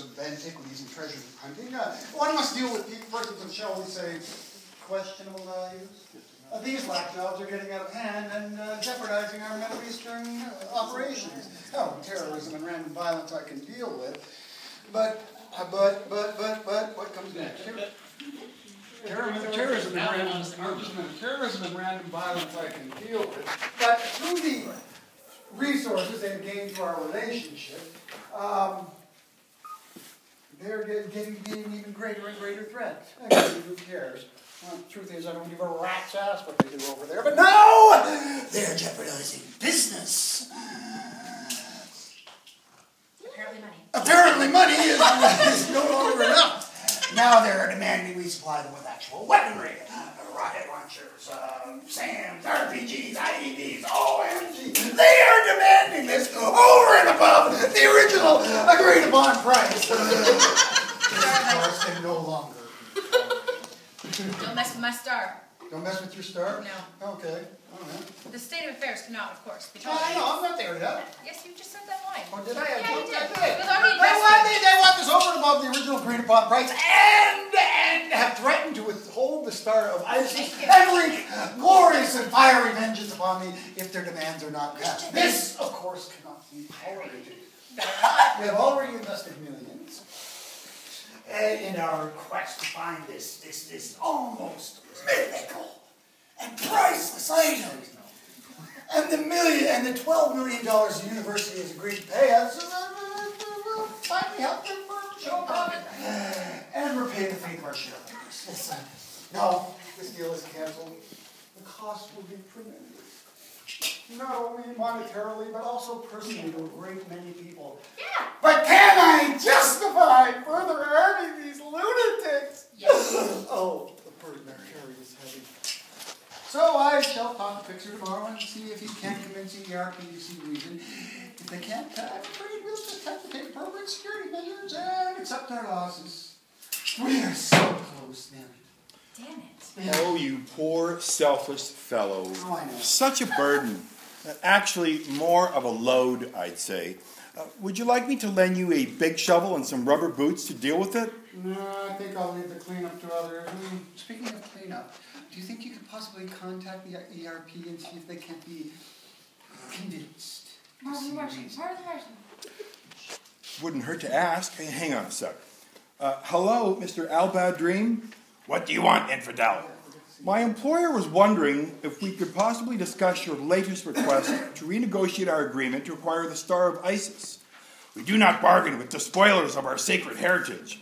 of antiquities and treasures of hunting, one must deal with persons of, shall we say, questionable values. These lapdogs are getting out of hand and jeopardizing our Middle Eastern operations. Oh, terrorism and random violence I can deal with, but what comes next? Terrorism and random violence I can deal with, but through the resources they've gained through our relationship, they're being even greater and greater threats. Who cares? Well, the truth is, I don't give a rat's ass what they do over there, but no! They're jeopardizing business. Apparently money is no longer enough. Now they're demanding we supply them with actual weaponry. Rocket launchers, SAMs, RPGs, IEDs, OMG. They are demanding this over and above the original agreed upon price. Of course, they no longer. Don't mess with my star. Don't mess with your star? No. Okay. All right. The state of affairs cannot, of course, be No, I know. I'm not there yet. Yes, you just said that line. Oh, did I? Yeah, you did. They want this over and above the original agreed upon price and have threatened to withhold the star of Isis and wreak glorious and fiery vengeance upon me if their demands are not met. This, of course, cannot be tolerated. We have already invested millions in our quest to find this almost mythical and priceless item. And the $12 million the university has agreed to pay us will finally help them show profit and repay the faith of our shareholders. No, this deal is canceled. The cost will be tremendous. Not only monetarily, but also personally to a great many people. Yeah. But can I justify further earning these lunatics? Yes. Oh, the burden their carry is heavy. So I shall talk to Fixer tomorrow and see if he can't convince the ERP to see reason. If they can't, I'm afraid we'll just have to take appropriate security measures and accept our losses. We are so close now. Damn it. Yeah. Oh, you poor, selfless fellow. Oh, I know. Such a burden. Actually, more of a load, I'd say. Would you like me to lend you a big shovel and some rubber boots to deal with it? No, I think I'll leave the cleanup to others. Speaking of cleanup, do you think you could possibly contact the ERP and see if they can't be convinced? Wouldn't hurt to ask. Hey, hang on a sec. Hello, Mr. Albad Dream. What do you want, infidel? My employer was wondering if we could possibly discuss your latest request to renegotiate our agreement to acquire the Star of Isis. We do not bargain with the spoilers of our sacred heritage.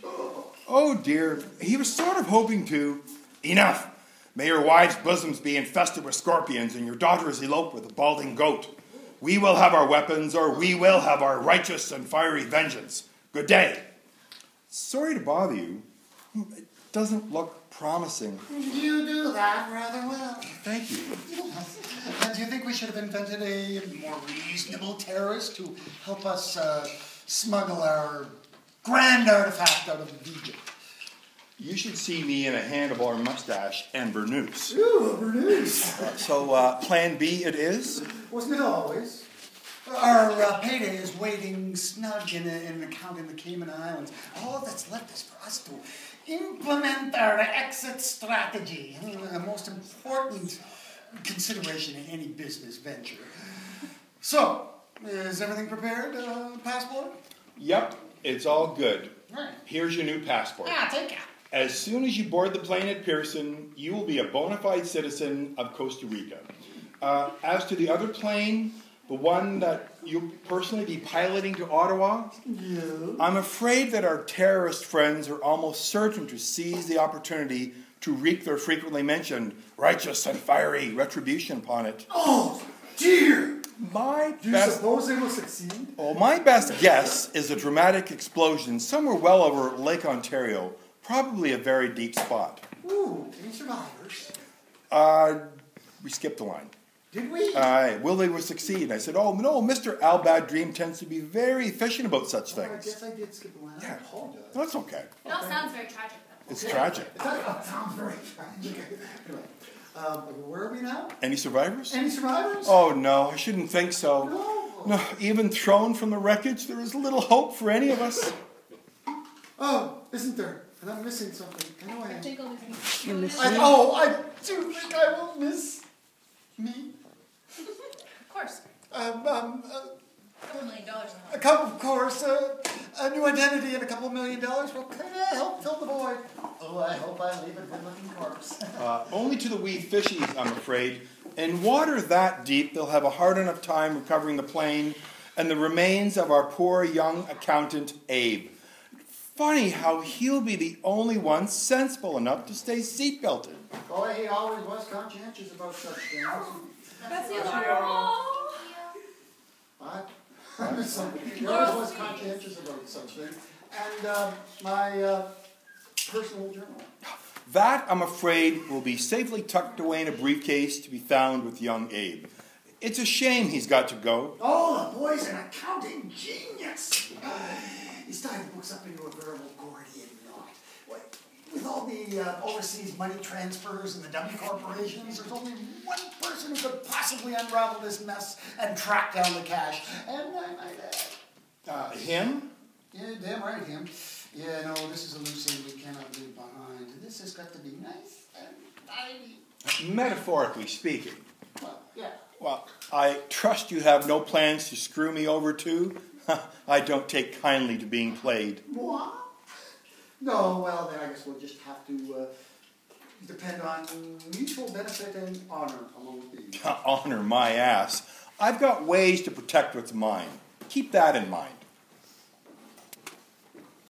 Oh dear, he was sort of hoping to. Enough. May your wives' bosoms be infested with scorpions and your daughters elope with a balding goat. We will have our weapons, or we will have our righteous and fiery vengeance. Good day. Sorry to bother you. It doesn't look promising. You do that rather well. Thank you. Do you think we should have invented a more reasonable terrorist to help us smuggle our grand artifact out of Egypt? You should see me in a handlebar mustache and burnoose. Ooh, a burnoose. So, plan B it is? Wasn't it always? Our payday is waiting snug in an account in the Cayman Islands. All that's left is for us to implement our exit strategy. The most important consideration in any business venture. So, is everything prepared? Passport? Yep, it's all good. Right. Here's your new passport. Ah, take it. As soon as you board the plane at Pearson, you will be a bona fide citizen of Costa Rica. As to the other plane, the one that you'll personally be piloting to Ottawa, Yeah. I'm afraid that our terrorist friends are almost certain to seize the opportunity to wreak their frequently mentioned righteous and fiery retribution upon it. Oh, dear! Do you suppose they will succeed? Oh, my best guess is a dramatic explosion somewhere well over Lake Ontario, probably a very deep spot. Ooh, any survivors? We skipped the line. Did we? Will they succeed? I said, oh, no, Mr. Albad Dream tends to be very efficient about such things. I guess I did skip the line. I apologize. That's okay. It all sounds very tragic, though. It's tragic. It sounds very tragic. Anyway, where are we now? Any survivors? Any survivors? Oh, no, I shouldn't think so. No. No, even thrown from the wreckage, there is little hope for any of us. Oh, isn't there? And I'm missing something. I know I am. Take all these You're missing I do think I will miss me. Of course. $2 million on A couple, of course, a new identity and $2 million. Well, can I help fill the void? Oh, I hope I leave a good-looking corpse. Only to the wee fishies, I'm afraid. In water that deep, they'll have a hard enough time recovering the plane and the remains of our poor young accountant, Abe. Funny how he'll be the only one sensible enough to stay seatbelted. Boy, he always was conscientious about such things. That's the alarm. What? He always was conscientious about such things. And my personal journal. That, I'm afraid, will be safely tucked away in a briefcase to be found with young Abe. It's a shame he's got to go. Oh, the boy's an accounting genius. He's tying books up into a veritable Gordian knot. With all the overseas money transfers and the dummy corporations, there's only one person who could possibly unravel this mess and track down the cash. And I might add... Him? Yeah, damn right, him. Yeah, no, this is a loose end we cannot leave behind. This has got to be nice and tidy. Metaphorically speaking. Well, yeah. Well, I trust you have no plans to screw me over too? I don't take kindly to being played. What? No, well, then I guess we'll just have to depend on mutual benefit and honor among thieves. Honor my ass. I've got ways to protect what's mine. Keep that in mind.